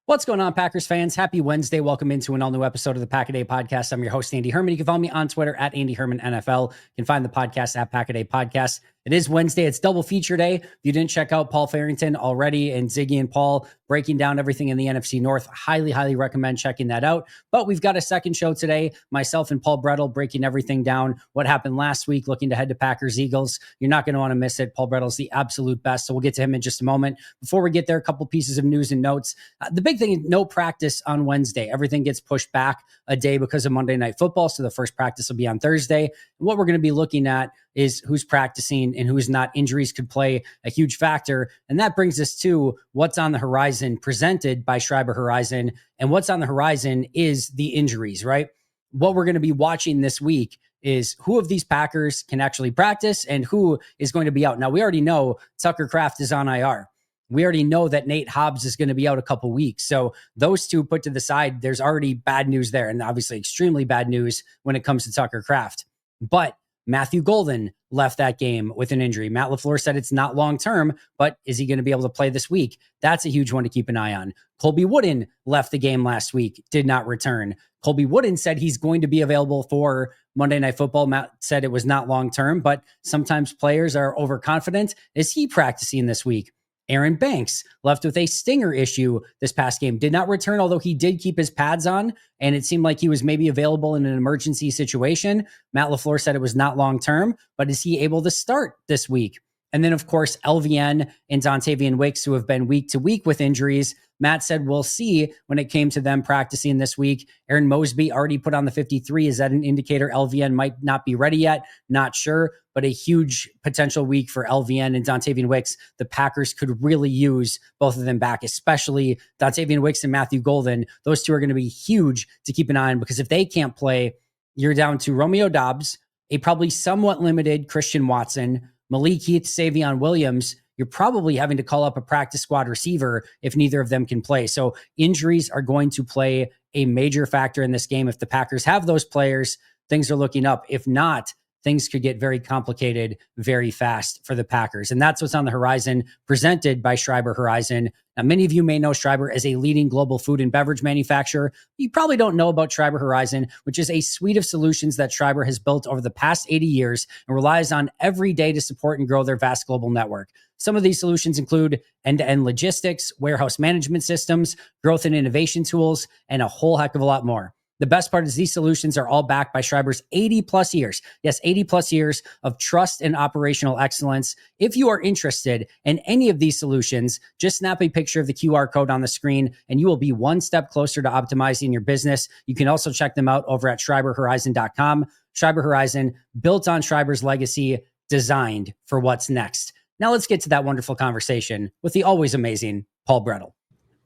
What's going on, Packers fans? Happy Wednesday. Welcome into an all-new episode of the Pack-A-Day Podcast. I'm your host, Andy Herman. You can follow me on Twitter at Andy Herman NFL. You can find the podcast at Pack-A-Day Podcast. It is Wednesday. It's double feature day. If you didn't check out Paul Farrington already and Ziggy and Paul breaking down everything in the NFC North, highly recommend checking that out. But we've got a second show today. Myself and Paul Bretl breaking everything down, what happened last week, looking to head to Packers-Eagles. You're not going to want to miss it. Paul Bretl's the absolute best, so we'll get to him in just a moment. Before we get there, a couple pieces of news and notes. The big thing, no practice on Wednesday. Everything gets pushed back a day because of Monday Night Football, so the first practice will be on Thursday. And what we're going to be looking at is who's practicing and who's not. Injuries could play a huge factor. And that brings us to what's on the horizon presented by Schreiber Horizon. And what's on the horizon is the injuries, right? What we're going to be watching this week is who of these Packers can actually practice and who is going to be out. Now, we already know Tucker Kraft is on IR. We already know that Nate Hobbs is going to be out a couple weeks. So those two put to the side, there's already bad news there. And obviously extremely bad news when it comes to Tucker Kraft. But Matthew Golden left that game with an injury. Matt LaFleur said it's not long-term, but is he going to be able to play this week? That's a huge one to keep an eye on. Colby Wooden left the game last week, did not return. Colby Wooden said he's going to be available for Monday Night Football. Matt said it was not long-term, but sometimes players are overconfident. Is he practicing this week? Aaron Banks left with a stinger issue this past game, did not return, although he did keep his pads on, and it seemed like he was maybe available in an emergency situation. Matt LaFleur said it was not long-term, but is he able to start this week? And then, of course, LVN and Dontavian Wicks, who have been week to week with injuries. Matt said we'll see when it came to them practicing this week. Aaron Mosby already put on the 53. Is that an indicator LVN might not be ready yet? Not sure, but a huge potential week for LVN and Dontavian Wicks. The Packers could really use both of them back, especially Dontavian Wicks and Matthew Golden. Those two are going to be huge to keep an eye on, because if they can't play, you're down to Romeo Doubs, a probably somewhat limited Christian Watson, Malik Heath, Savion Williams. You're probably having to call up a practice squad receiver if neither of them can play. So injuries are going to play a major factor in this game. If the Packers have those players, things are looking up. If not, things could get very complicated very fast for the Packers. And that's what's on the horizon, presented by Schreiber Horizon. Now, many of you may know Schreiber as a leading global food and beverage manufacturer. You probably don't know about Schreiber Horizon, which is a suite of solutions that Schreiber has built over the past 80 years and relies on every day to support and grow their vast global network. Some of these solutions include end-to-end logistics, warehouse management systems, growth and innovation tools, and a whole heck of a lot more. The best part is these solutions are all backed by Schreiber's 80 plus years. Yes, 80 plus years of trust and operational excellence. If you are interested in any of these solutions, just snap a picture of the QR code on the screen and you will be one step closer to optimizing your business. You can also check them out over at schreiberhorizon.com. Schreiber Horizon, built on Schreiber's legacy, designed for what's next. Now let's get to that wonderful conversation with the always amazing Paul Bretl.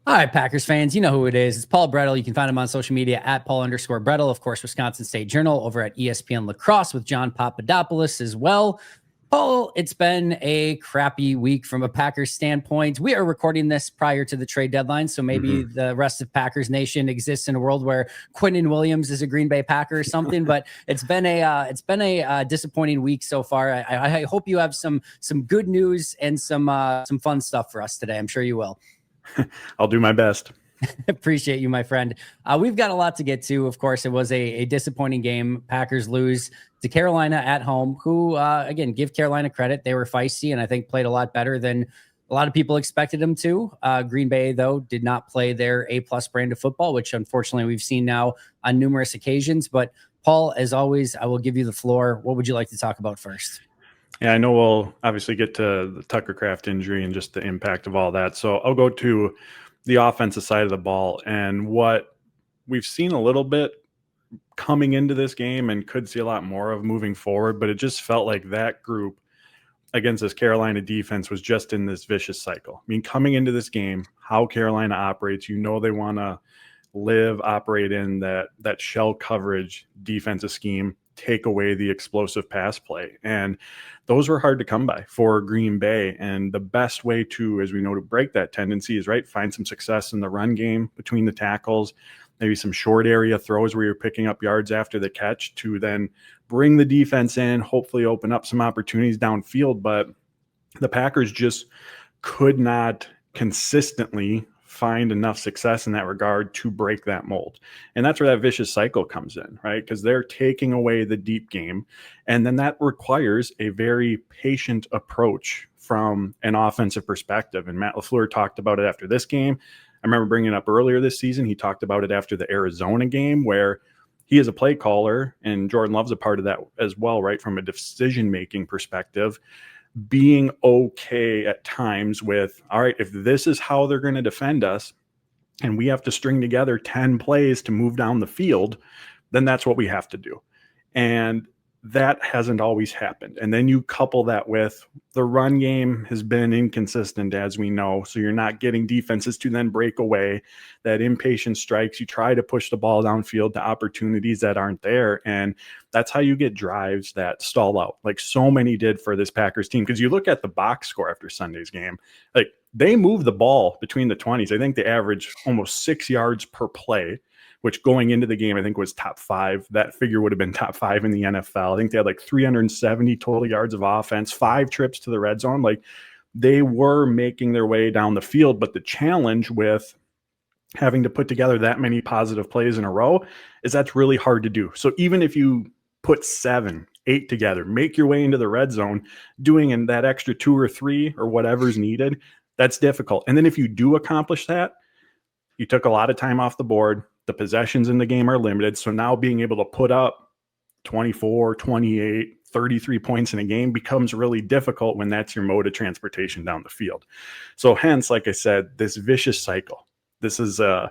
All right, Packers fans, you know who it is. It's Paul Bretl. You can find him on social media at Paul_Bretl. Of course, Wisconsin State Journal over at ESPN Lacrosse with John Papadopoulos as well. Paul, it's been a crappy week from a Packers standpoint. We are recording this prior to the trade deadline, so maybe the rest of Packers Nation exists in a world where Quinnen Williams is a Green Bay Packer or something. But it's been a disappointing week so far. I hope you have some good news and some fun stuff for us today. I'm sure you will. I'll do my best. Appreciate you, my friend. We've got a lot to get to. Of course, it was a disappointing game. Packers lose to Carolina at home, who, again, give Carolina credit. They were feisty and I think played a lot better than a lot of people expected them to. Green Bay, though, did not play their A-plus brand of football, which unfortunately we've seen now on numerous occasions. But Paul, as always, I will give you the floor. What would you like to talk about first? Yeah, I know we'll obviously get to the Tucker Kraft injury and just the impact of all that. So I'll go to the offensive side of the ball and what we've seen a little bit coming into this game and could see a lot more of moving forward. But it just felt like that group against this Carolina defense was just in this vicious cycle. I mean, coming into this game, how Carolina operates, they want to operate in that shell coverage defensive scheme, take away the explosive pass play. And those were hard to come by for Green Bay. And the best way to, as we know, to break that tendency is find some success in the run game between the tackles, maybe some short area throws where you're picking up yards after the catch to then bring the defense in, hopefully open up some opportunities downfield. But the Packers just could not consistently find enough success in that regard to break that mold. And that's where that vicious cycle comes in, right? Because they're taking away the deep game. And then that requires a very patient approach from an offensive perspective. And Matt LaFleur talked about it after this game. I remember bringing it up earlier this season. He talked about it after the Arizona game, where he is a play caller, and Jordan Love's a part of that as well, right? From a decision-making perspective, being okay at times with, all right, if this is how they're going to defend us and we have to string together 10 plays to move down the field, then that's what we have to do. And that hasn't always happened. And then you couple that with the run game has been inconsistent, as we know. So you're not getting defenses to then break away. That impatient strikes, you try to push the ball downfield to opportunities that aren't there. And that's how you get drives that stall out, like so many did for this Packers team. Because you look at the box score after Sunday's game, like they move the ball between the 20s. I think they average almost 6 yards per play, which going into the game, I think was top 5. That figure would have been top 5 in the NFL. I think they had like 370 total yards of offense, 5 trips to the red zone. Like they were making their way down the field, but the challenge with having to put together that many positive plays in a row is that's really hard to do. So even if you put 7, 8 together, make your way into the red zone, doing in that extra 2 or 3 or whatever's needed, that's difficult. And then if you do accomplish that, you took a lot of time off the board. The possessions in the game are limited. So now being able to put up 24, 28, 33 points in a game becomes really difficult when that's your mode of transportation down the field. So hence, like I said, this vicious cycle. This is an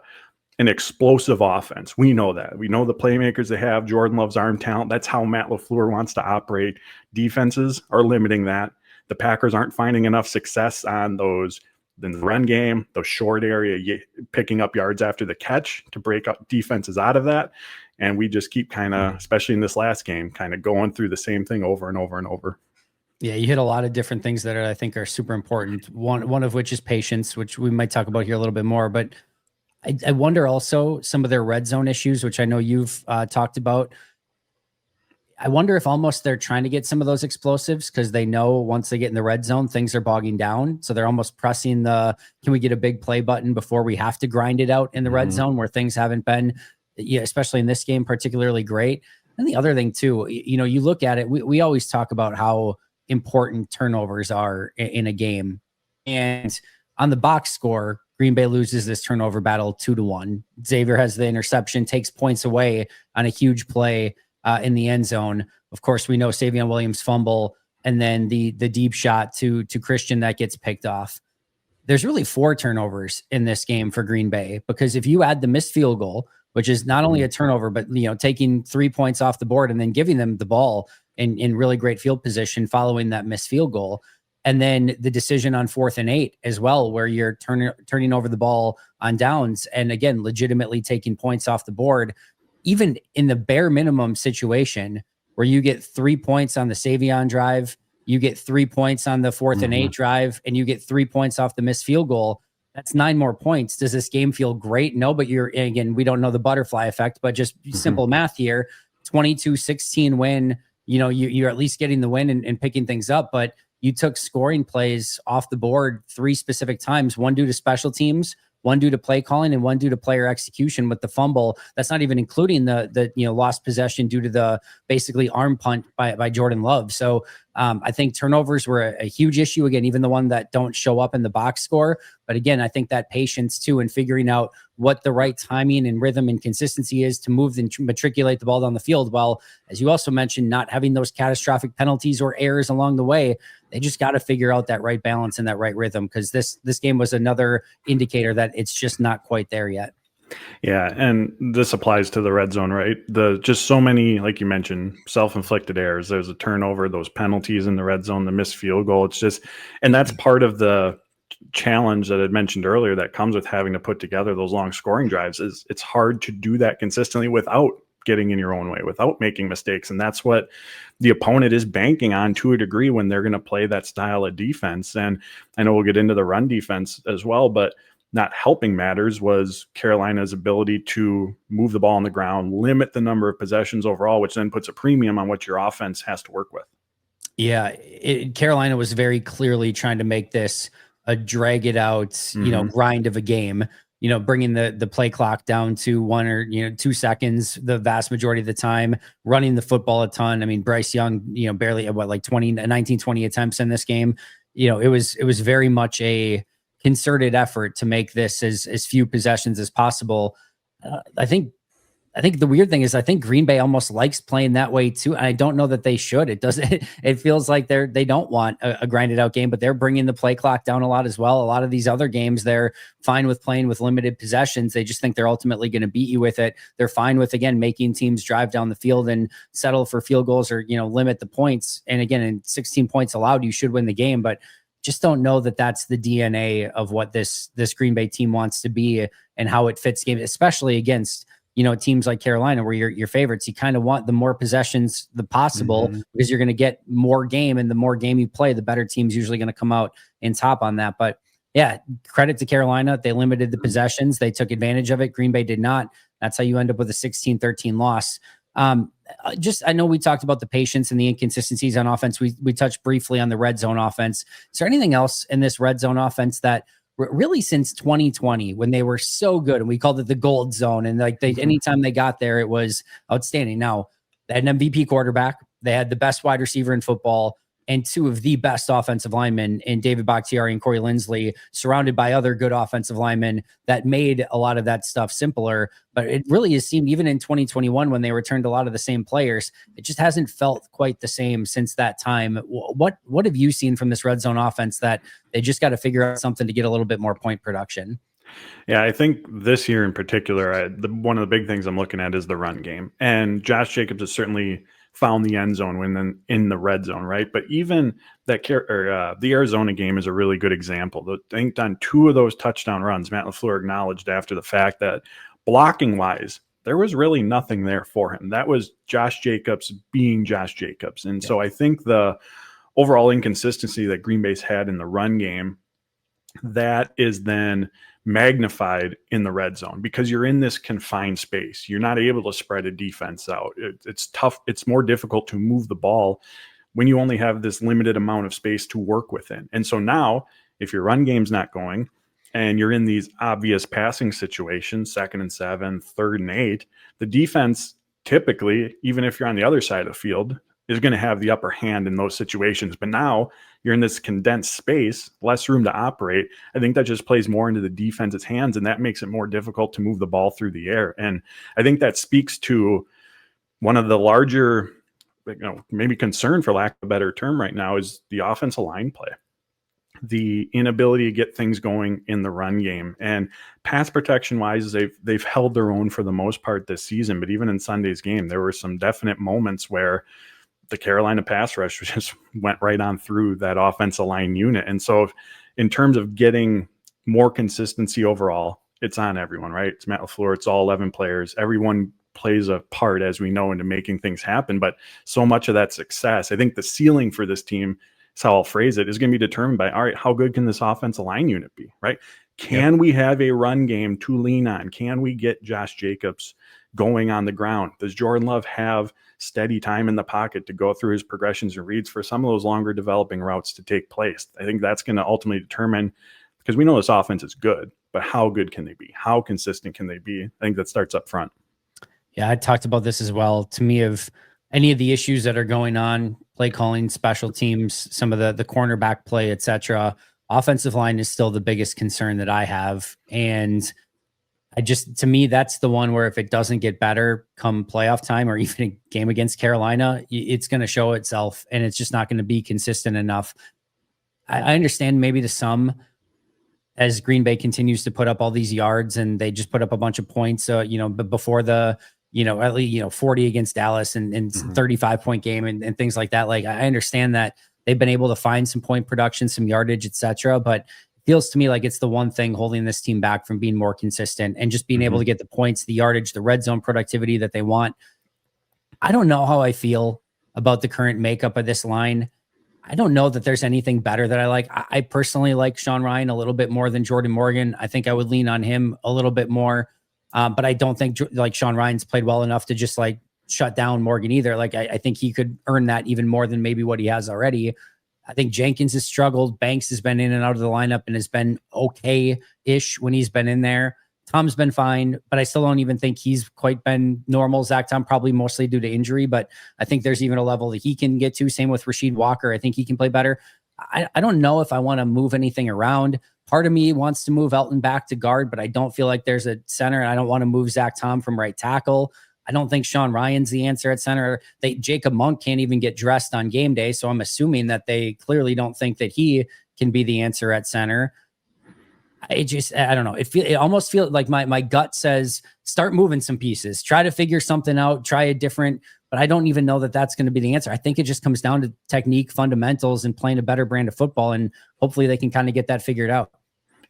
explosive offense. We know that. We know the playmakers they have, Jordan Love's arm talent. That's how Matt LaFleur wants to operate. Defenses are limiting that. The Packers aren't finding enough success on those in the run game, those short area, picking up yards after the catch to break up defenses out of that. And we just keep kind of, especially in this last game, kind of going through the same thing over and over and over. Yeah, you hit a lot of different things that I think are super important. One of which is patience, which we might talk about here a little bit more. But I wonder also some of their red zone issues, which I know you've talked about. I wonder if almost they're trying to get some of those explosives because they know once they get in the red zone, things are bogging down. So they're almost pressing the, can we get a big play button before we have to grind it out in the red zone where things haven't been, especially in this game, particularly great. And the other thing too, you look at it, we always talk about how important turnovers are in a game. And on the box score, Green Bay loses this turnover battle 2-1. Xavier has the interception, takes points away on a huge play in the end zone. Of course, we know Savion Williams fumble, and then the deep shot to Christian that gets picked off. There's really 4 turnovers in this game for Green Bay, because if you add the missed field goal, which is not only a turnover, but taking 3 points off the board and then giving them the ball in really great field position following that missed field goal, and then the decision on 4th and 8 as well, where you're turning over the ball on downs and again legitimately taking points off the board. Even in the bare minimum situation where you get 3 points on the Savion drive, you get 3 points on the 4th and 8 drive, and you get 3 points off the missed field goal, that's 9 more points. Does this game feel great? No, but again, we don't know the butterfly effect, but just simple math here, 22-16 win, you're at least getting the win and picking things up, but you took scoring plays off the board 3 specific times, one due to special teams, one due to play calling, and one due to player execution with the fumble. That's not even including the lost possession due to the basically arm punt by Jordan Love. So I think turnovers were a huge issue. Again, even the one that don't show up in the box score. But again, I think that patience too, and figuring out what the right timing and rhythm and consistency is to move and matriculate the ball down the field. While, as you also mentioned, not having those catastrophic penalties or errors along the way. They just got to figure out that right balance and that right rhythm, because this game was another indicator that it's just not quite there yet. Yeah, and this applies to the red zone, right? Just so many, like you mentioned, self-inflicted errors. There's a turnover, those penalties in the red zone, the missed field goal. It's just, and that's part of the challenge that I mentioned earlier that comes with having to put together those long scoring drives. Is it's hard to do that consistently without getting in your own way, without making mistakes. And that's what the opponent is banking on to a degree when they're going to play that style of defense. And I know we'll get into the run defense as well, but not helping matters was Carolina's ability to move the ball on the ground, limit the number of possessions overall, which then puts a premium on what your offense has to work with. Yeah, Carolina was very clearly trying to make this drag it out, grind of a game, bringing the play clock down to 1 or 2 seconds the vast majority of the time, running the football a ton. I mean, Bryce Young, barely at what, like 19, 20 attempts in this game. It was very much a concerted effort to make this as few possessions as possible. I think the weird thing is I think Green Bay almost likes playing that way too. I don't know that they should. It doesn't. It feels like they don't want a grinded out game, but they're bringing the play clock down a lot as well. A lot of these other games, they're fine with playing with limited possessions. They just think they're ultimately going to beat you with it. They're fine with, again, making teams drive down the field and settle for field goals or limit the points. And again, in 16 points allowed, you should win the game, but just don't know that that's the DNA of what this Green Bay team wants to be and how it fits game, especially against teams like Carolina, where your favorites. You kind of want the more possessions the possible because you're going to get more game, and the more game you play, the better team's usually going to come out in top on that. But yeah, credit to Carolina. They limited the possessions. They took advantage of it. Green Bay did not. That's how you end up with a 16-13 loss. I know we talked about the patience and the inconsistencies on offense. We touched briefly on the red zone offense. Is there anything else in this red zone offense that really since 2020, when they were so good and we called it the gold zone, and like anytime they got there, it was outstanding. Now they had an MVP quarterback. They had the best wide receiver in football and 2 of the best offensive linemen in David Bakhtiari and Corey Linsley, surrounded by other good offensive linemen that made a lot of that stuff simpler. But it really has seemed, even in 2021, when they returned a lot of the same players, it just hasn't felt quite the same since that time. What have you seen from this red zone offense that they just got to figure out something to get a little bit more point production? Yeah, I think this year in particular, one of the big things I'm looking at is the run game. And Josh Jacobs has certainly found the end zone when in the red zone, right? But even the Arizona game is a really good example. I think on 2 of those touchdown runs, Matt LaFleur acknowledged after the fact that blocking-wise, there was really nothing there for him. That was Josh Jacobs being Josh Jacobs. And so I think the overall inconsistency that Green Bay's had in the run game, that is then magnified in the red zone because you're in this confined space. You're not able to spread a defense out. It's tough. It's more difficult to move the ball when you only have this limited amount of space to work within. And so now, if your run game's not going and you're in these obvious passing situations, 2nd and 7, 3rd and 8, the defense typically, even if you're on the other side of the field, is going to have the upper hand in those situations. But now you're in this condensed space, less room to operate. I think that just plays more into the defense's hands, and that makes it more difficult to move the ball through the air. And I think that speaks to one of the larger, maybe concern, for lack of a better term right now, is the offensive line play. The inability to get things going in the run game. And pass protection wise, they've held their own for the most part this season. But even in Sunday's game, there were some definite moments where the Carolina pass rush just went right on through that offensive line unit. And so in terms of getting more consistency overall, it's on everyone, right? It's Matt LaFleur. It's all 11 players. Everyone plays a part, as we know, into making things happen. But so much of that success, I think the ceiling for this team, is how I'll phrase it, is going to be determined by, all right, how good can this offensive line unit be, right? Can we have a run game to lean on? Can we get Josh Jacobs going on the ground? Does Jordan Love have steady time in the pocket to go through his progressions and reads for some of those longer developing routes to take place? I think that's going to ultimately determine, because we know this offense is good, but how good can they be? How consistent can they be? I think that starts up front. Yeah, I talked about this as well. To me, of any of the issues that are going on, play calling, special teams, some of the cornerback play, etc., offensive line is still the biggest concern that I have. And to me, that's the one where if it doesn't get better come playoff time or even a game against Carolina, it's going to show itself, and it's just not going to be consistent enough. I understand maybe to some, as Green Bay continues to put up all these yards and they just put up a bunch of points, but before the, at least, 40 against Dallas and 35-point game and things like that. Like, I understand that they've been able to find some point production, some yardage, etc. But it feels to me like it's the one thing holding this team back from being more consistent and just being able to get the points, the yardage, the red zone productivity that they want. I don't know how I feel about the current makeup of this line. I don't know that there's anything better that I like. I personally like Sean Ryan a little bit more than Jordan Morgan. I think I would lean on him a little bit more. But I don't think like Sean Ryan's played well enough to just like shut down Morgan either. Like I think he could earn that even more than maybe what he has already. I think Jenkins has struggled. Banks has been in and out of the lineup and has been okay-ish when he's been in there. Tom's been fine, but I still don't even think he's quite been normal. Zach Tom, probably mostly due to injury, but I think there's even a level that he can get to. Same with Rasheed Walker. I think he can play better. I don't know if I want to move anything around. Part of me wants to move Elton back to guard, but I don't feel like there's a center, and I don't want to move Zach Tom from right tackle. I don't think Sean Ryan's the answer at center. Jacob Monk can't even get dressed on game day, so I'm assuming that they clearly don't think that he can be the answer at center. I don't know. It almost feels like my gut says start moving some pieces, try to figure something out, try a different. But I don't even know that that's going to be the answer. I think it just comes down to technique, fundamentals, and playing a better brand of football, and hopefully they can kind of get that figured out.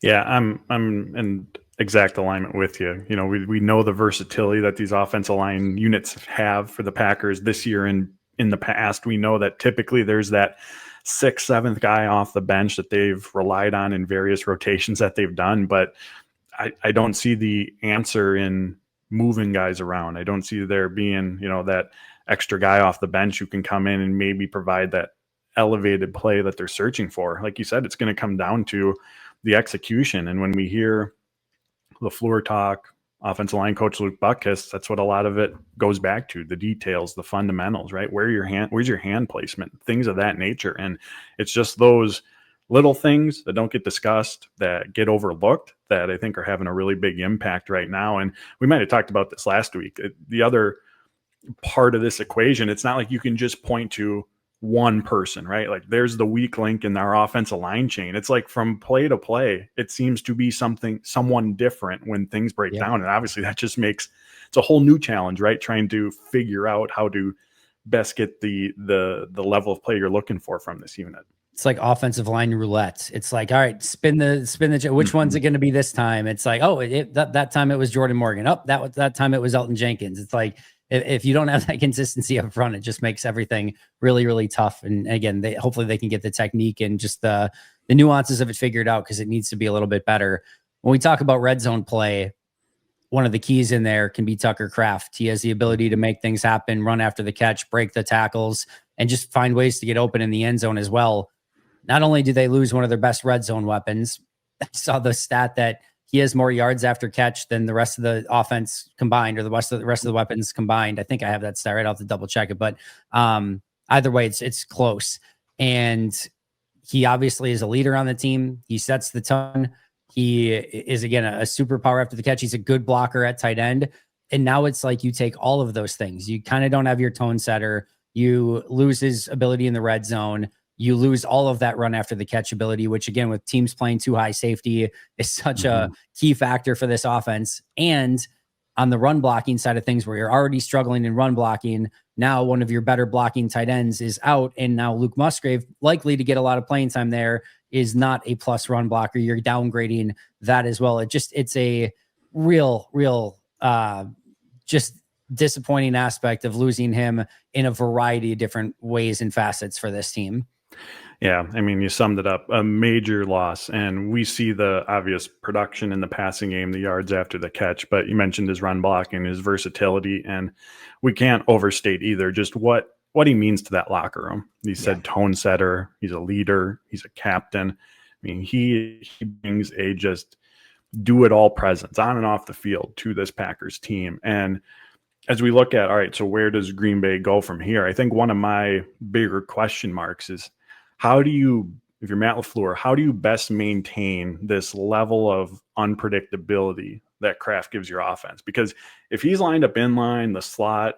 Yeah, I'm in exact alignment with you. You know, we know the versatility that these offensive line units have for the Packers this year and in the past. We know that typically there's that 6th, 7th guy off the bench that they've relied on in various rotations that they've done, but I don't see the answer in moving guys around. I don't see there being, you know, that extra guy off the bench who can come in and maybe provide that elevated play that they're searching for. Like you said, it's going to come down to the execution. And when we hear LaFleur talk, offensive line coach Luke Buckus, that's what a lot of it goes back to, the details, the fundamentals, right? Where's your hand placement, things of that nature. And it's just those little things that don't get discussed, that get overlooked, that I think are having a really big impact right now. And we might have talked about this last week. The other part of this equation, it's not like you can just point to one person, right? Like there's the weak link in our offensive line chain. It's like from play to play, it seems to be someone different when things break down. And obviously that just makes it's a whole new challenge, right? Trying to figure out how to best get the level of play you're looking for from this unit. It's like offensive line roulette. It's like, all right, spin the which one's it going to be this time? It's like, oh, that time it was Jordan Morgan. Oh, that time it was Elton Jenkins. It's like if you don't have that consistency up front, it just makes everything really, really tough. And again, hopefully they can get the technique and just the nuances of it figured out, because it needs to be a little bit better. When we talk about red zone play, one of the keys in there can be Tucker Kraft. He has the ability to make things happen, run after the catch, break the tackles, and just find ways to get open in the end zone as well. Not only do they lose one of their best red zone weapons, I saw the stat that he has more yards after catch than the rest of the offense combined, or the rest of the weapons combined. I think I have that stat right. I'll have to double check it, but either way, it's close. And he obviously is a leader on the team. He sets the tone. He is, again, a superpower after the catch. He's a good blocker at tight end. And now it's like you take all of those things. You kind of don't have your tone setter. You lose his ability in the red zone. You lose all of that run after the catch ability, which, again, with teams playing too high safety, is such a key factor for this offense. And on the run blocking side of things, where you're already struggling in run blocking, now one of your better blocking tight ends is out. And now Luke Musgrave, likely to get a lot of playing time there, is not a plus run blocker. You're downgrading that as well. It's a real just disappointing aspect of losing him in a variety of different ways and facets for this team. Yeah, I mean, you summed it up. A major loss. And we see the obvious production in the passing game, the yards after the catch, but you mentioned his run blocking, his versatility, and we can't overstate either just what he means to that locker room. He said tone setter, he's a leader, he's a captain. I mean, he brings a just do-it-all presence on and off the field to this Packers team. And as we look at, all right, so where does Green Bay go from here? I think one of my bigger question marks is, how do you, if you're Matt LaFleur, how do you best maintain this level of unpredictability that Kraft gives your offense? Because if he's lined up in line, the slot,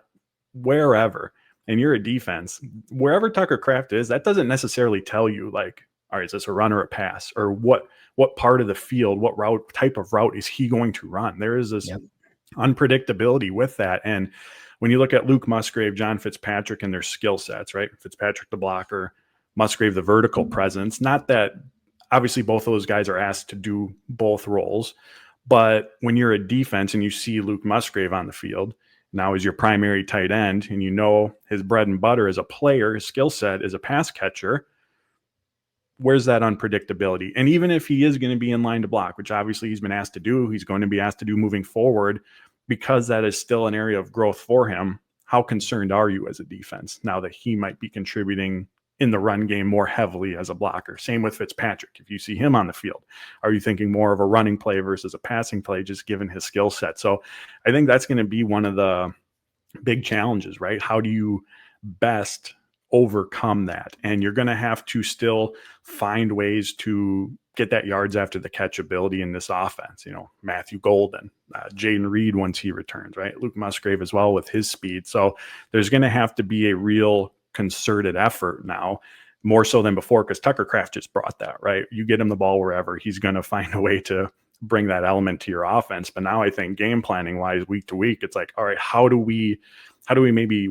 wherever, and you're a defense, wherever Tucker Kraft is, that doesn't necessarily tell you, like, all right, is this a run or a pass? Or what part of the field, what type of route is he going to run? There is this unpredictability with that. And when you look at Luke Musgrave, John Fitzpatrick, and their skill sets, right? Fitzpatrick, the blocker, Musgrave, the vertical presence. Not that obviously both of those guys are asked to do both roles, but when you're a defense and you see Luke Musgrave on the field now as your primary tight end, and you know his bread and butter as a player, his skill set is a pass catcher, where's that unpredictability? And even if he is going to be in line to block, which obviously he's been asked to do, he's going to be asked to do moving forward, because that is still an area of growth for him. How concerned are you as a defense now that he might be contributing in the run game more heavily as a blocker. Same with Fitzpatrick. If you see him on the field, are you thinking more of a running play versus a passing play, just given his skill set? So I think that's going to be one of the big challenges, right? How do you best overcome that? And you're going to have to still find ways to get that yards after the catch ability in this offense. Matthew Golden, Jaden Reed once he returns, right? Luke Musgrave as well with his speed. So there's going to have to be a real concerted effort now, more so than before, because Tucker Kraft just brought that, right? You get him the ball wherever, he's going to find a way to bring that element to your offense. But now I think game planning wise, week to week, it's like, all right, how do we maybe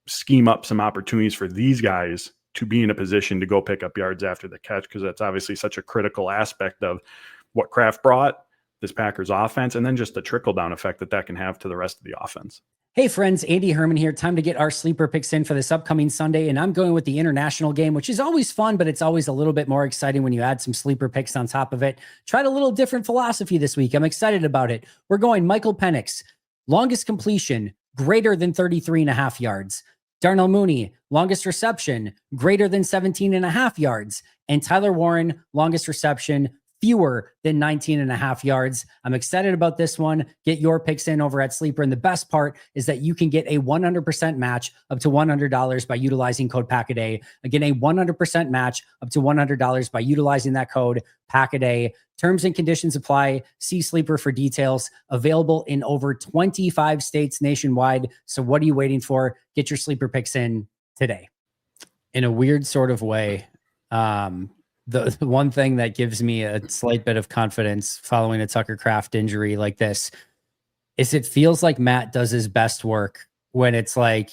scheme up some opportunities for these guys to be in a position to go pick up yards after the catch? Because that's obviously such a critical aspect of what Kraft brought this Packers offense, and then just the trickle down effect that can have to the rest of the offense. Hey friends, Andy Herman here. Time to get our sleeper picks in for this upcoming Sunday. And I'm going with the international game, which is always fun, but it's always a little bit more exciting when you add some sleeper picks on top of it. Tried a little different philosophy this week. I'm excited about it. We're going Michael Penix, longest completion, greater than 33.5 yards. Darnell Mooney, longest reception, greater than 17.5 yards. And Tyler Warren, longest reception, fewer than 19.5 yards. I'm excited about this one. Get your picks in over at Sleeper. And the best part is that you can get a 100% match up to $100 by utilizing code PACKADAY. Again, a 100% match up to $100 by utilizing that code PACKADAY. Terms and conditions apply. See Sleeper for details. Available in over 25 states nationwide. So what are you waiting for? Get your Sleeper picks in today. In a weird sort of way, the one thing that gives me a slight bit of confidence following a Tucker Kraft injury like this is it feels like Matt does his best work when it's like,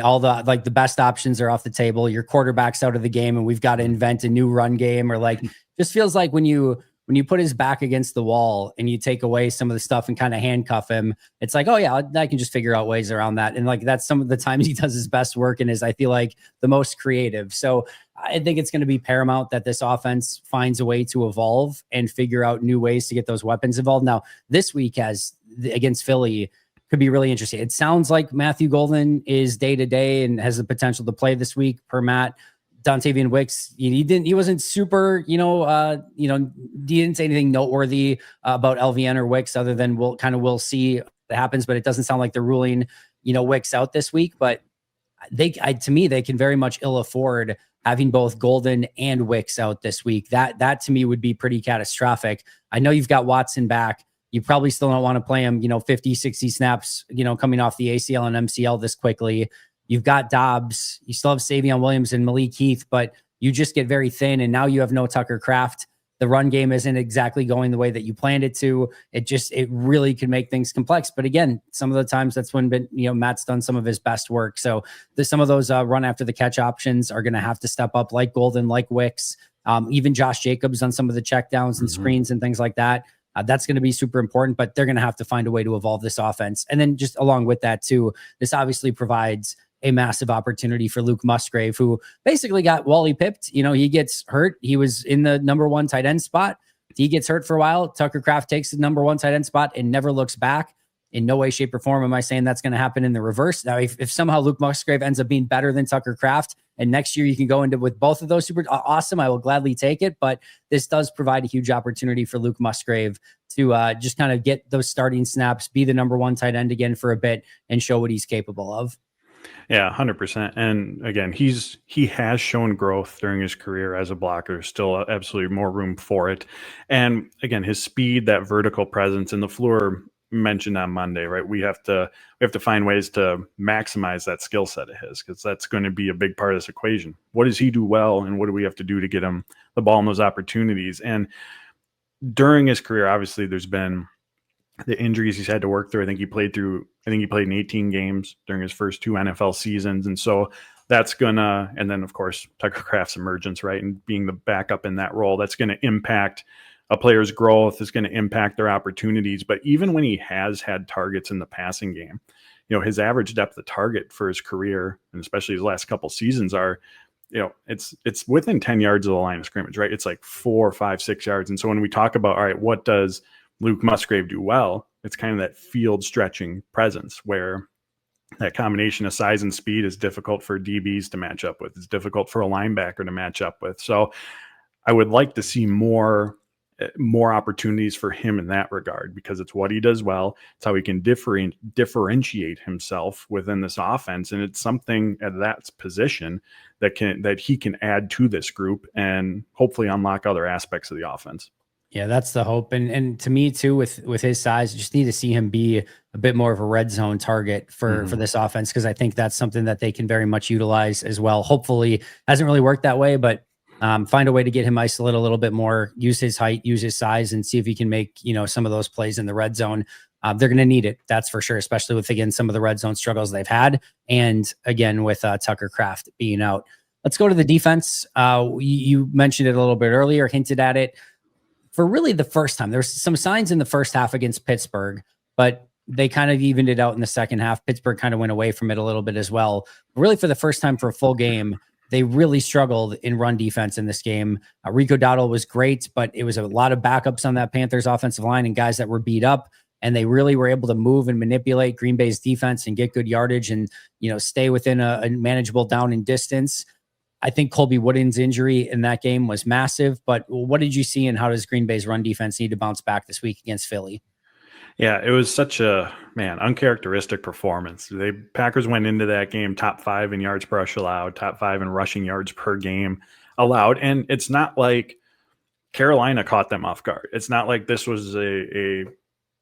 all the best options are off the table. Your quarterback's out of the game and we've got to invent a new run game, or just feels like when you put his back against the wall and you take away some of the stuff and kind of handcuff him, it's like, oh yeah, I can just figure out ways around that. And that's some of the times he does his best work and is, I feel like, the most creative. So I think it's going to be paramount that this offense finds a way to evolve and figure out new ways to get those weapons involved. Now, this week against Philly could be really interesting. It sounds like Matthew Golden is day-to-day and has the potential to play this week per Matt. Dontavian Wicks, he wasn't super, he didn't say anything noteworthy about LVN or Wicks other than we'll see what happens, but it doesn't sound like they're ruling, Wicks out this week. But to me, they can very much ill afford having both Golden and Wicks out this week. That to me would be pretty catastrophic. I know you've got Watson back. You probably still don't want to play him, 50, 60 snaps, coming off the ACL and MCL this quickly. You've got Dobbs. You still have Savion Williams and Malik Heath, but you just get very thin. And now you have no Tucker Kraft. The run game isn't exactly going the way that you planned it to. It really could make things complex. But again, some of the times that's when Matt's done some of his best work. So some of those run after the catch options are going to have to step up, like Golden, like Wicks, even Josh Jacobs on some of the checkdowns and screens and things like that. That's going to be super important, but they're going to have to find a way to evolve this offense. And then just along with that too, this obviously provides a massive opportunity for Luke Musgrave, who basically got Wally pipped. He gets hurt. He was in the number one tight end spot. He gets hurt for a while. Tucker Kraft takes the number one tight end spot and never looks back. In no way, shape, or form am I saying that's going to happen in the reverse. Now, if somehow Luke Musgrave ends up being better than Tucker Kraft, and next year you can go into with both of those super awesome, I will gladly take it. But this does provide a huge opportunity for Luke Musgrave to just kind of get those starting snaps, be the number one tight end again for a bit, and show what he's capable of. Yeah, 100%. And again, he has shown growth during his career as a blocker. Still absolutely more room for it. And again, his speed, that vertical presence, and LaFleur mentioned on Monday, right? We have to find ways to maximize that skill set of his, because that's going to be a big part of this equation. What does he do well, and what do we have to do to get him the ball in those opportunities? And during his career, obviously, there's been the injuries he's had to work through. I think he played in 18 games during his first 2 NFL seasons. And so that's and then of course, Tucker Kraft's emergence, right? And being the backup in that role, that's going to impact a player's growth, is going to impact their opportunities. But even when he has had targets in the passing game, his average depth of target for his career, and especially his last couple seasons, are, it's within 10 yards of the line of scrimmage, right? It's like 4, 5, 6 yards. And so when we talk about, all right, what does Luke Musgrave do well? It's kind of that field stretching presence where That combination of size and speed is difficult for DBs to match up with. It's difficult for a linebacker to match up with. So I would like to see more opportunities for him in that regard, because it's what he does well. It's how he can differentiate himself within this offense. And it's something at that position that he can add to this group and hopefully unlock other aspects of the offense. Yeah, that's the hope. And to me too, with his size, you just need to see him be a bit more of a red zone target for this offense, because I think that's something that they can very much utilize as well. Hopefully, hasn't really worked that way, but find a way to get him isolated a little bit more, use his height, use his size, and see if he can make, some of those plays in the red zone. They're going to need it, that's for sure, especially with, again, some of the red zone struggles they've had. And again, with Tucker Kraft being out. Let's go to the defense. You mentioned it a little bit earlier, hinted at it. For really the first time, there's some signs in the first half against Pittsburgh, but they kind of evened it out in the second half. Pittsburgh kind of went away from it a little bit as well. But really, for the first time for a full game, they really struggled in run defense in this game. Rico Dowdle was great, but it was a lot of backups on that Panthers offensive line and guys that were beat up. And they really were able to move and manipulate Green Bay's defense and get good yardage and, stay within a manageable down and distance. I think Colby Wooden's injury in that game was massive, but what did you see, and how does Green Bay's run defense need to bounce back this week against Philly? Yeah, it was such a, uncharacteristic performance. Packers went into that game top 5 in yards per rush allowed, top 5 in rushing yards per game allowed. And it's not like Carolina caught them off guard. It's not like this was a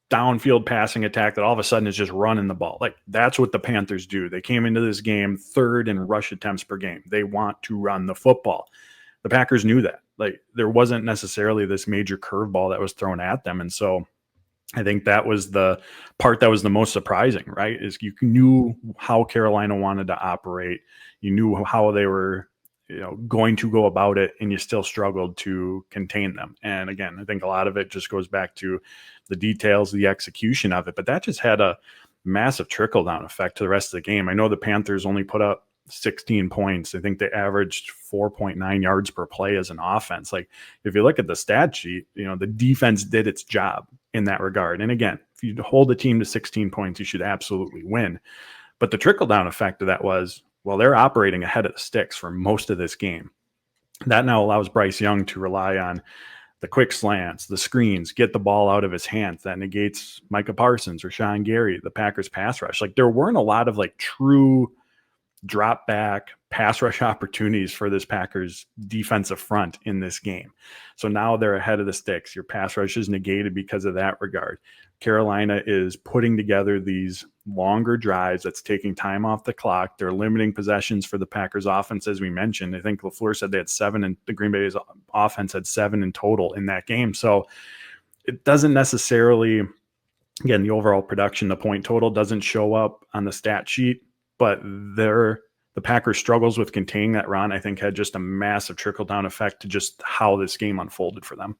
downfield passing attack that all of a sudden is just running the ball. Like, that's what the Panthers do. They came into this game 3rd in rush attempts per game. They want to run the football. The Packers knew that. Like, there wasn't necessarily this major curveball that was thrown at them. And so I think that was the part that was the most surprising, right? Is you knew how Carolina wanted to operate. You knew how they were, going to go about it, and you still struggled to contain them. And again, I think a lot of it just goes back to the details, the execution of it, but that just had a massive trickle down effect to the rest of the game. I know the Panthers only put up 16 points. I think they averaged 4.9 yards per play as an offense. Like, if you look at the stat sheet, the defense did its job in that regard. And again, if you hold the team to 16 points, you should absolutely win. But the trickle down effect of that was, well, they're operating ahead of the sticks for most of this game. That now allows Bryce Young to rely on the quick slants, the screens, get the ball out of his hands. That negates Micah Parsons or Sean Gary, the Packers pass rush. Like, there weren't a lot of true drop back pass rush opportunities for this Packers defensive front in this game. So now they're ahead of the sticks. Your pass rush is negated because of that regard. Carolina is putting together these longer drives that's taking time off the clock. They're limiting possessions for the Packers offense, as we mentioned. I think LaFleur said they had 7, and the Green Bay's offense had 7 in total in that game. So it doesn't necessarily, again, the overall production, the point total doesn't show up on the stat sheet, but the Packers' struggles with containing that run, I think, had just a massive trickle-down effect to just how this game unfolded for them.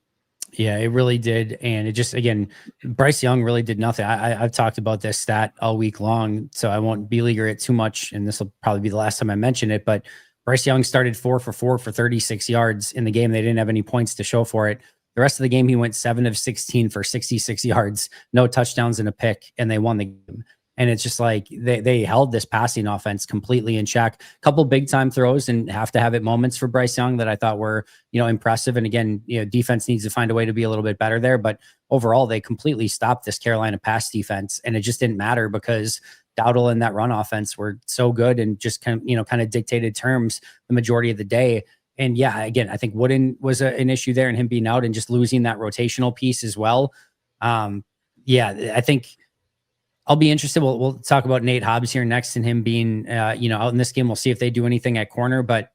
Yeah, it really did. And it just, again, Bryce Young really did nothing. I've talked about this stat all week long, so I won't beleaguer it too much, and this will probably be the last time I mention it, but Bryce Young started 4 for 4 for 36 yards in the game. They didn't have any points to show for it. The rest of the game, he went 7 of 16 for 66 yards, no touchdowns and a pick, and they won the game. And it's just like they held this passing offense completely in check. A couple big time throws and have to have it moments for Bryce Young that I thought were, impressive. And again, defense needs to find a way to be a little bit better there. But overall, they completely stopped this Carolina pass defense, and it just didn't matter because Dowdle and that run offense were so good and just kind of dictated terms the majority of the day. And yeah, again, I think Wooden was an issue there, and him being out and just losing that rotational piece as well. Yeah, I think I'll be interested. We'll talk about Nate Hobbs here next, and him being, out in this game. We'll see if they do anything at corner, but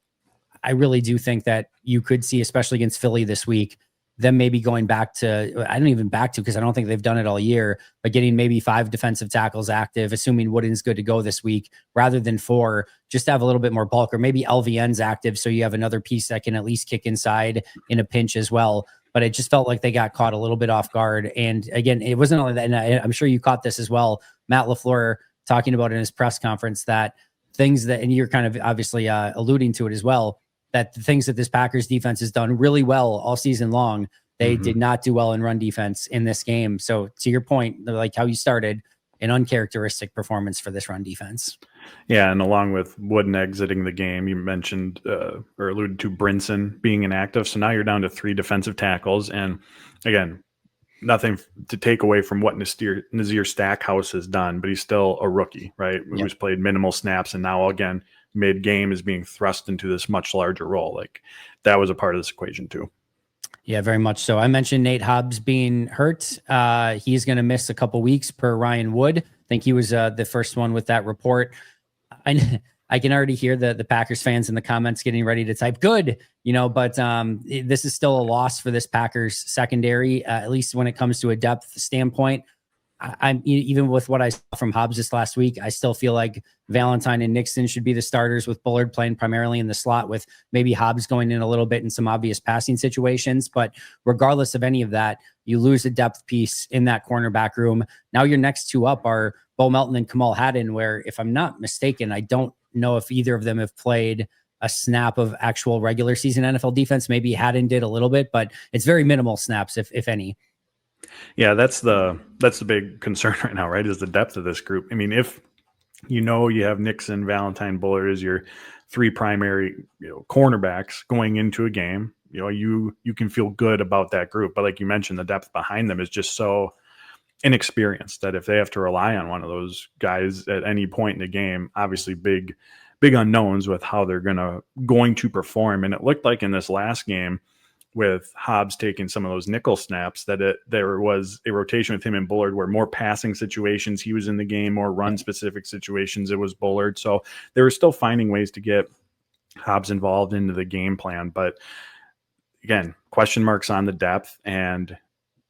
I really do think that you could see, especially against Philly this week, them maybe going back to, I don't even back to, because I don't think they've done it all year, but getting maybe 5 defensive tackles active, assuming Wooden's good to go this week, rather than 4, just to have a little bit more bulk, or maybe LVN's active, so you have another piece that can at least kick inside in a pinch as well. But it just felt like they got caught a little bit off guard. And again, it wasn't only that, and I'm sure you caught this as well, Matt LaFleur talking about in his press conference, that things that, and you're kind of obviously alluding to it as well, that the things that this Packers defense has done really well all season long, they did not do well in run defense in this game. So to your point, like how you started, an uncharacteristic performance for this run defense. Yeah, and along with Wooden exiting the game, you mentioned or alluded to Brinson being inactive. So now you're down to 3 defensive tackles. And again, nothing to take away from what Nazir Stackhouse has done, but he's still a rookie, right? Yep. Who's played minimal snaps, and now again, mid-game is being thrust into this much larger role. Like, that was a part of this equation too. Yeah, very much so. I mentioned Nate Hobbs being hurt. He's going to miss a couple weeks per Ryan Wood. I think he was the first one with that report. I can already hear the Packers fans in the comments getting ready to type good, but this is still a loss for this Packers secondary, at least when it comes to a depth standpoint. I'm even with what I saw from Hobbs this last week, I still feel like Valentine and Nixon should be the starters, with Bullard playing primarily in the slot, with maybe Hobbs going in a little bit in some obvious passing situations. But regardless of any of that, you lose a depth piece in that cornerback room. Now your next 2 up are Bo Melton and Kamal Haddon, where, if I'm not mistaken, I don't know if either of them have played a snap of actual regular season NFL defense. Maybe Haddon did a little bit, but it's very minimal snaps, if any. Yeah, that's the big concern right now, right? Is the depth of this group. I mean, if you have Nixon, Valentine, Bullard as your 3 primary cornerbacks going into a game, you can feel good about that group. But like you mentioned, the depth behind them is just so inexperienced that if they have to rely on one of those guys at any point in the game, obviously big unknowns with how they're going to perform. And it looked like in this last game, with Hobbs taking some of those nickel snaps, that there was a rotation with him and Bullard, where more passing situations he was in the game, more run specific situations it was Bullard. So they were still finding ways to get Hobbs involved into the game plan. But again, question marks on the depth, and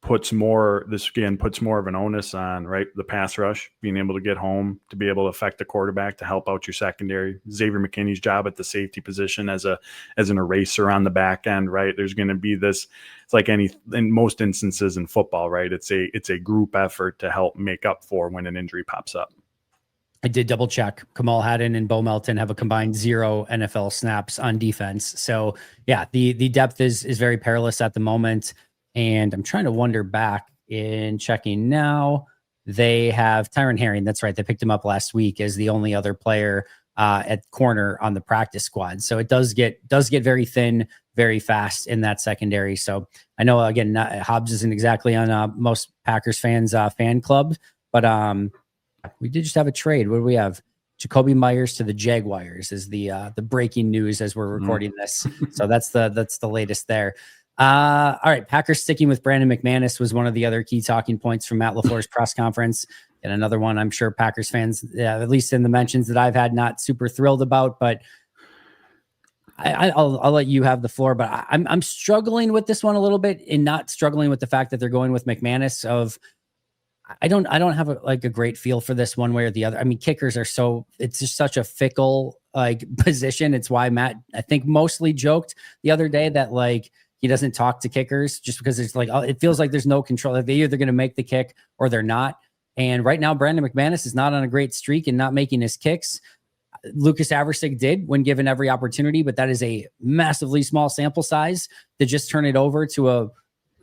puts more of an onus on, right, the pass rush, being able to get home, to be able to affect the quarterback, to help out your secondary. Xavier McKinney's job at the safety position as an eraser on the back end, right? There's going to be this, it's like in most instances in football, right? It's a group effort to help make up for when an injury pops up. I did double check. Kamal Haddon and Bo Melton have a combined 0 NFL snaps on defense. So yeah, the depth is very perilous at the moment. And I'm trying to wonder back in checking now. They have Tyron Herring. That's right. They picked him up last week as the only other player at corner on the practice squad. So it does get very thin very fast in that secondary. So I know, again, Hobbs isn't exactly on most Packers fans fan club, but we did just have a trade. What do we have? Jacoby Myers to the Jaguars is the breaking news as we're recording this. So that's the latest there. All right. Packers sticking with Brandon McManus was one of the other key talking points from Matt LaFleur's press conference. And another one I'm sure Packers fans, at least in the mentions that I've had, not super thrilled about, but I'll let you have the floor. But I'm struggling with this one a little bit, and not struggling with the fact that they're going with McManus. I don't have a great feel for this one way or the other. I mean, kickers are it's just such a fickle position. It's why Matt, I think, mostly joked the other day that he doesn't talk to kickers, just because it's it feels like there's no control. They're either going to make the kick or they're not. And right now, Brandon McManus is not on a great streak and not making his kicks. Lucas Aversick did when given every opportunity, but that is a massively small sample size to just turn it over to a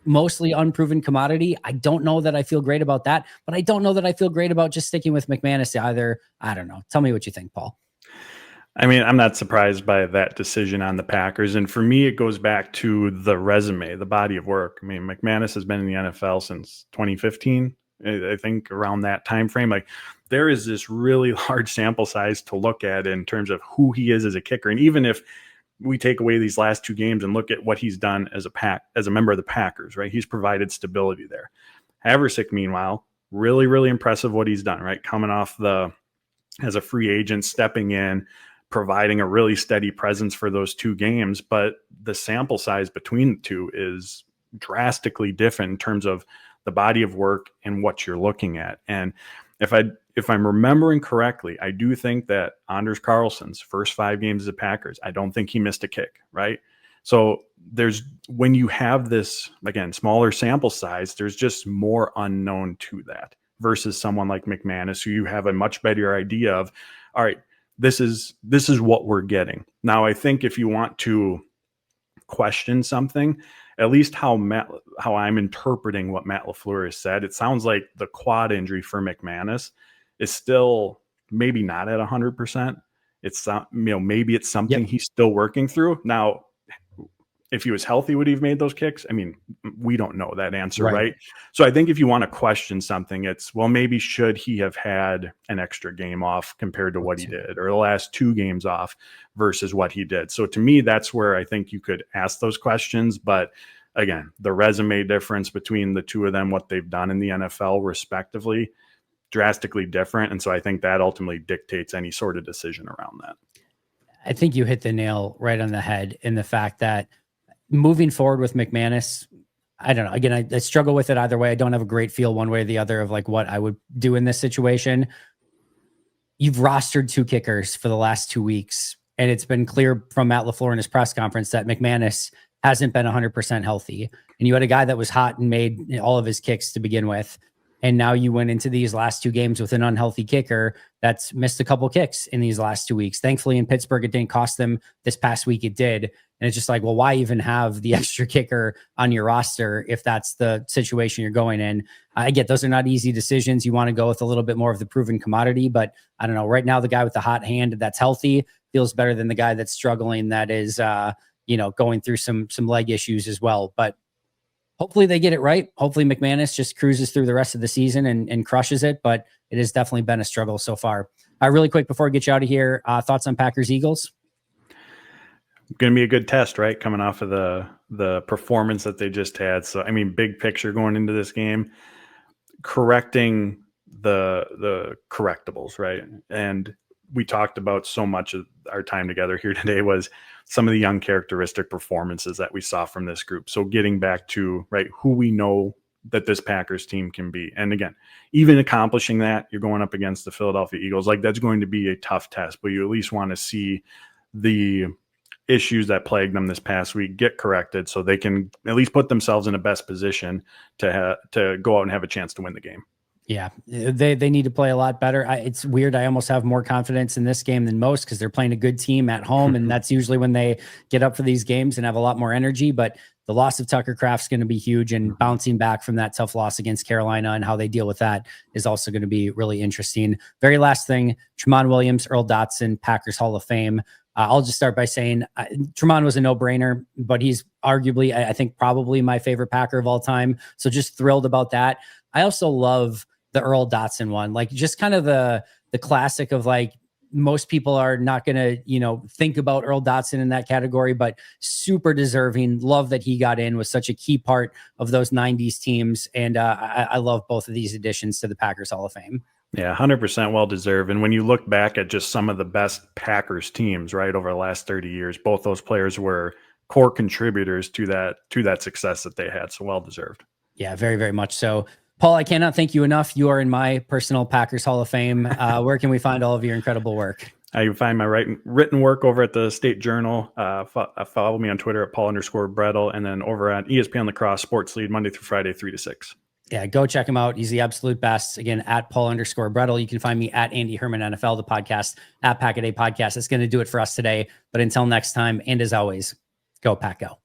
mostly unproven commodity. I don't know that I feel great about that, but I don't know that I feel great about just sticking with McManus either. I don't know. Tell me what you think, Paul. I mean, I'm not surprised by that decision on the Packers. And for me, it goes back to the resume, the body of work. I mean, McManus has been in the NFL since 2015, I think, around that time frame. There is this really large sample size to look at in terms of who he is as a kicker. And even if we take away these last 2 games and look at what he's done as a member of the Packers, right? He's provided stability there. Haversick, meanwhile, really, really impressive what he's done, right? Coming off as a free agent, stepping in, providing a really steady presence for those 2 games. But the sample size between the 2 is drastically different in terms of the body of work and what you're looking at. And if I'm remembering correctly, I do think that Anders Carlson's first 5 games as a Packers, I don't think he missed a kick, right? So when you have this, again, smaller sample size, there's just more unknown to that versus someone like McManus, who you have a much better idea of, all right, this is what we're getting. Now, I think if you want to question something, at least how I'm interpreting what Matt LaFleur has said, it sounds like the quad injury for McManus is still maybe not at 100%. It's maybe it's something he's still working through. Now, if he was healthy, would he have made those kicks? I mean, we don't know that answer, right? So I think if you want to question something, it's, well, maybe should he have had an extra game off compared to what he did, or the last 2 games off versus what he did? So to me, that's where I think you could ask those questions. But again, the resume difference between the two of them, what they've done in the NFL respectively, drastically different. And so I think that ultimately dictates any sort of decision around that. I think you hit the nail right on the head in the fact that moving forward with McManus, I don't know. Again, I struggle with it either way. I don't have a great feel one way or the other of like what I would do in this situation. You've rostered 2 kickers for the last 2 weeks, and it's been clear from Matt LaFleur in his press conference that McManus hasn't been 100% healthy. And you had a guy that was hot and made all of his kicks to begin with. And now you went into these last 2 games with an unhealthy kicker that's missed a couple kicks in these last 2 weeks. Thankfully, in Pittsburgh, it didn't cost them. This past week, it did. And it's just like, well, why even have the extra kicker on your roster if that's the situation you're going in? I get those are not easy decisions. You want to go with a little bit more of the proven commodity, but I don't know. Right now, the guy with the hot hand that's healthy feels better than the guy that's struggling that is, going through some leg issues as well. But hopefully they get it right. Hopefully McManus just cruises through the rest of the season and crushes it, but it has definitely been a struggle so far. Really quick before I get you out of here, thoughts on Packers-Eagles? Going to be a good test, right? Coming off of the performance that they just had. So, I mean, big picture going into this game, correcting the correctables, right? And we talked about so much of our time together here today was some of the young characteristic performances that we saw from this group. So getting back to, right, who we know that this Packers team can be. And again, even accomplishing that, you're going up against the Philadelphia Eagles. Like, that's going to be a tough test, but you at least want to see the issues that plagued them this past week get corrected so they can at least put themselves in the best position to go out and have a chance to win the game. Yeah, they need to play a lot better. It's weird. I almost have more confidence in this game than most because they're playing a good team at home. And that's usually when they get up for these games and have a lot more energy. But the loss of Tucker Kraft's going to be huge, and bouncing back from that tough loss against Carolina and how they deal with that is also going to be really interesting. Very last thing, Tramon Williams, Earl Dotson, Packers Hall of Fame. I'll just start by saying Tramon was a no-brainer, but he's arguably, I think, probably my favorite Packer of all time. So just thrilled about that. I also love the Earl Dotson one, like just kind of the classic of like, most people are not going to, think about Earl Dotson in that category, but super deserving. Love that he got in, was such a key part of those 90s teams. And I love both of these additions to the Packers Hall of Fame. Yeah, 100% well-deserved. And when you look back at just some of the best Packers teams, right, over the last 30 years, both those players were core contributors to that success that they had. So well-deserved. Yeah, very, very much so. Paul, I cannot thank you enough. You are in my personal Packers Hall of Fame. Where can we find all of your incredible work? You can find my written work over at the State Journal. Follow me on Twitter at Paul_Bretl, and then over at ESPN Lacrosse Sports Lead Monday through Friday, 3 to 6. Yeah, go check him out. He's the absolute best. Again, at Paul_Bretl. You can find me at Andy Herman NFL, the podcast, at Pack-A-Day Podcast. That's going to do it for us today. But until next time, and as always, go Pack Go.